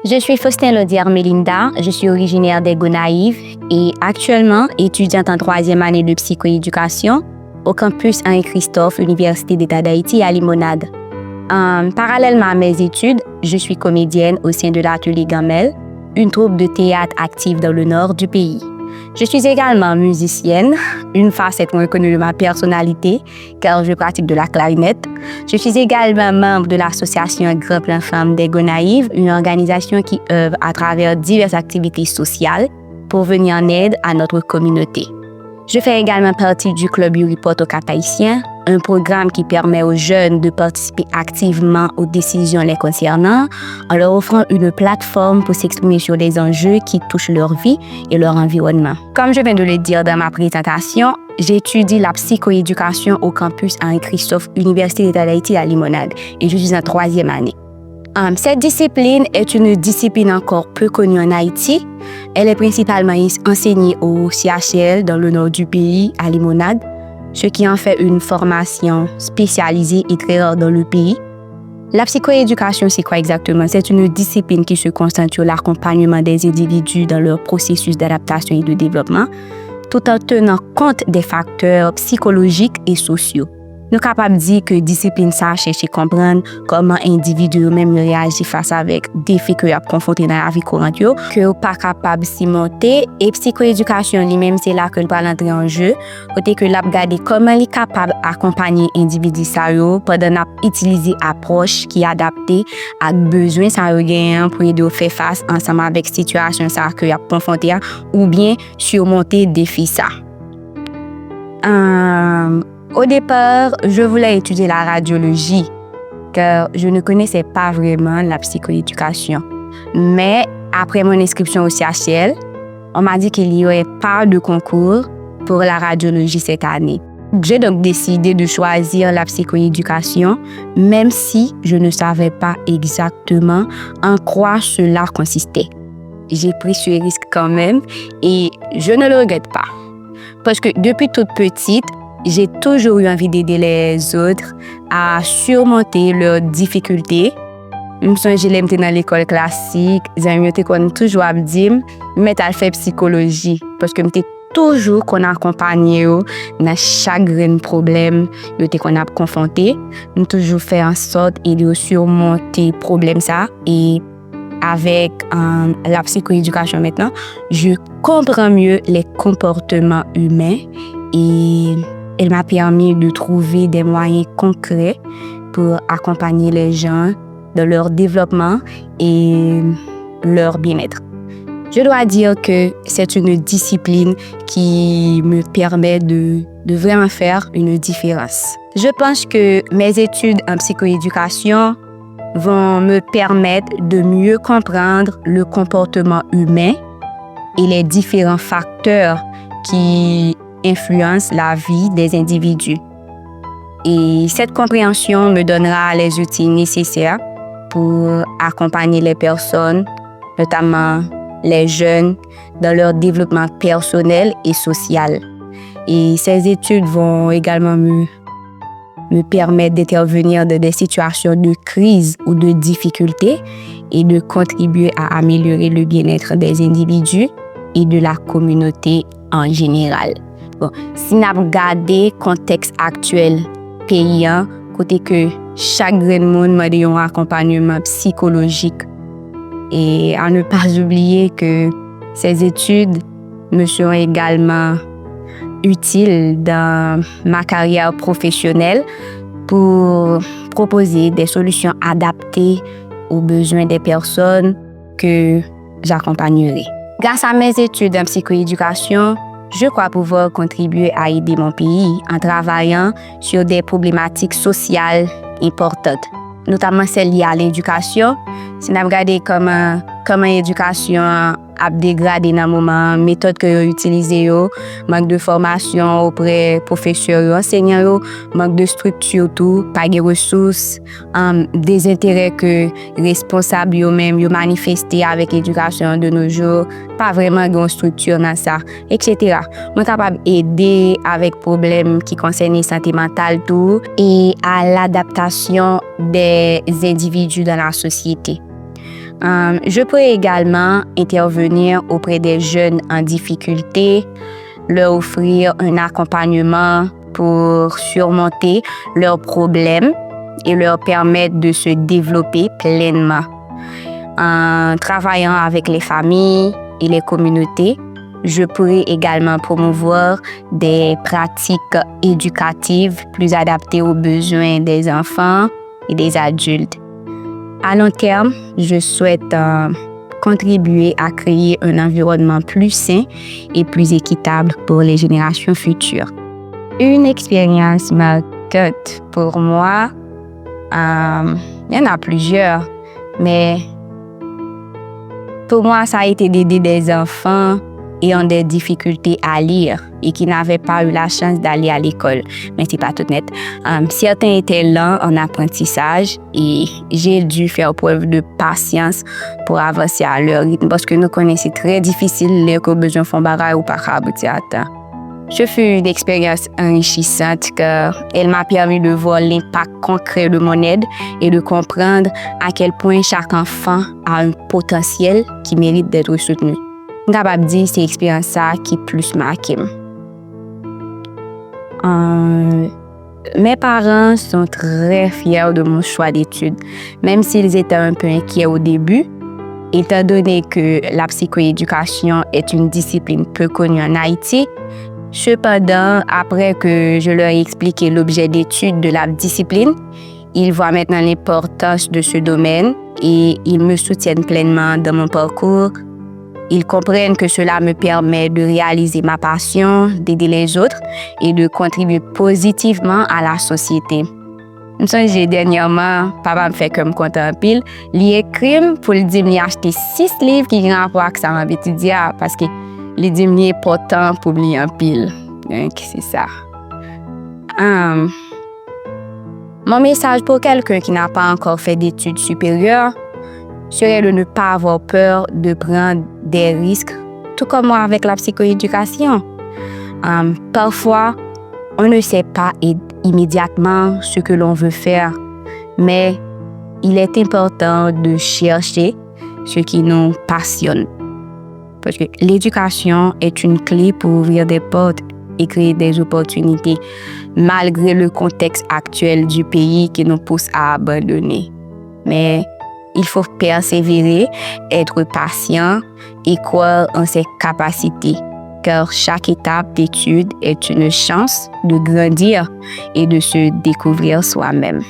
Je suis Faustin Laudière-Melinda, je suis originaire des Gonaïves et actuellement étudiante en 3e année de psychoéducation au campus Henri-Christophe, Université d'État d'Haïti à Limonade. Parallèlement à mes études, je suis comédienne au sein de l'Atelier Gamel, une troupe de théâtre active dans le nord du pays. Je suis également musicienne, une facette reconnue de ma personnalité, car je pratique de la clarinette. Je suis également membre de l'association Grand Plan Femmes des Gonaïves, une organisation qui œuvre à travers diverses activités sociales pour venir en aide à notre communauté. Je fais également partie du Club Uriport au Cap-Haïtien, un programme qui permet aux jeunes de participer activement aux décisions les concernant en leur offrant une plateforme pour s'exprimer sur des enjeux qui touchent leur vie et leur environnement. Comme je viens de le dire dans ma présentation, j'étudie la psychoéducation au campus Henri-Christophe, Université d'État d'Haïti à Limonade et je suis en 3e année. Cette discipline est une discipline encore peu connue en Haïti. Elle est principalement enseignée au CHL dans le nord du pays, à Limonade, ce qui en fait une formation spécialisée et très rare dans le pays. La psychoéducation, c'est quoi exactement? C'est une discipline qui se concentre sur l'accompagnement des individus dans leur processus d'adaptation et de développement, tout en tenant compte des facteurs psychologiques et sociaux. Nous sommes capables de dire que la discipline ça cherche à comprendre comment l'individu même réagit face avec des défis qu'il a confrontés dans la vie courante, que n'est pas capable de s'y monter. Et psychoéducation lui-même, c'est là que le parle entrer en jeu. Côté que l'a regarder comment il est capable d'accompagner l'individu pendant utiliser une approche qui est adaptée à besoin ça pour aider faire face ensemble avec la situation ça qu'il a confronté ou bien surmonter des défis ça. Au départ, je voulais étudier la radiologie car je ne connaissais pas vraiment la psychoéducation. Mais après mon inscription au CHL, on m'a dit qu'il n'y aurait pas de concours pour la radiologie cette année. J'ai donc décidé de choisir la psychoéducation, même si je ne savais pas exactement en quoi cela consistait. J'ai pris ce risque quand même et je ne le regrette pas. Parce que depuis toute petite, j'ai toujours eu envie d'aider les autres à surmonter leurs difficultés. Je me souviens, j'étais dans l'école classique, j'ai toujours dit mais t'as fait psychologie parce que j'étais toujours qu'on accompagné dans chaque grand problème qu'on a confronté. Nous toujours fait en sorte de surmonter problème ça et avec la psychoéducation maintenant, je comprends mieux les comportements humains et elle m'a permis de trouver des moyens concrets pour accompagner les gens dans leur développement et leur bien-être. Je dois dire que c'est une discipline qui me permet de vraiment faire une différence. Je pense que mes études en psychoéducation vont me permettre de mieux comprendre le comportement humain et les différents facteurs qui influence la vie des individus. Et cette compréhension me donnera les outils nécessaires pour accompagner les personnes, notamment les jeunes, dans leur développement personnel et social. Et ces études vont également me permettre d'intervenir dans des situations de crise ou de difficulté et de contribuer à améliorer le bien-être des individus et de la communauté en général. Bon, si nous regardons le contexte actuel paysan, côté que chaque monde m'a donné un accompagnement psychologique et à ne pas oublier que ces études me seront également utiles dans ma carrière professionnelle pour proposer des solutions adaptées aux besoins des personnes que j'accompagnerai. Grâce à mes études en psychoéducation, je crois pouvoir contribuer à aider mon pays en travaillant sur des problématiques sociales importantes, notamment celles liées à l'éducation. Si nous regardons comment l'éducation a dégradé dans le moment, méthode que vous utilisez, manque de formation auprès des professeurs, enseignants, manque de structure, tout, pas de ressources, des intérêts que les responsables eux-mêmes manifestent avec l'éducation de nos jours, pas vraiment de structure dans ça, etc. Je suis capable d'aider avec problèmes qui concernent la santé mentale tout, et à l'adaptation des individus dans la société. Je pourrais également intervenir auprès des jeunes en difficulté, leur offrir un accompagnement pour surmonter leurs problèmes et leur permettre de se développer pleinement. En travaillant avec les familles et les communautés, je pourrais également promouvoir des pratiques éducatives plus adaptées aux besoins des enfants et des adultes. À long terme, je souhaite contribuer à créer un environnement plus sain et plus équitable pour les générations futures. Une expérience marquante pour moi, il y en a plusieurs, mais pour moi, ça a été d'aider des enfants ayant des difficultés à lire et qui n'avaient pas eu la chance d'aller à l'école. Mais c'est pas tout net. Certains étaient lents en apprentissage et j'ai dû faire preuve de patience pour avancer à leur rythme parce que nous connaissons très difficile les besoins font bagaille ou pas aboutir à temps. Ce fut une expérience enrichissante car elle m'a permis de voir l'impact concret de mon aide et de comprendre à quel point chaque enfant a un potentiel qui mérite d'être soutenu. Je suis capable de dire que c'est l'expérience qui plus marqué. Mes parents sont très fiers de mon choix d'études, même s'ils étaient un peu inquiets au début, étant donné que la psychoéducation est une discipline peu connue en Haïti. Cependant, après que je leur ai expliqué l'objet d'étude de la discipline, ils voient maintenant l'importance de ce domaine et ils me soutiennent pleinement dans mon parcours. Ils comprennent que cela me permet de réaliser ma passion, d'aider les autres et de contribuer positivement à la société. J'ai dernièrement, papa me fait comme content en pile, il écrit pour lui dire qu'il a acheté 6 livres qui ont rapport avec ça m'a étudié parce que les diminuer important pour lire en pile. C'est ça. Mon message pour quelqu'un qui n'a pas encore fait d'études supérieures serait de ne pas avoir peur de prendre des risques, tout comme moi avec la psychoéducation. Parfois, on ne sait pas immédiatement ce que l'on veut faire, mais il est important de chercher ce qui nous passionne. Parce que l'éducation est une clé pour ouvrir des portes et créer des opportunités, malgré le contexte actuel du pays qui nous pousse à abandonner. Mais il faut persévérer, être patient et croire en ses capacités, car chaque étape d'étude est une chance de grandir et de se découvrir soi-même.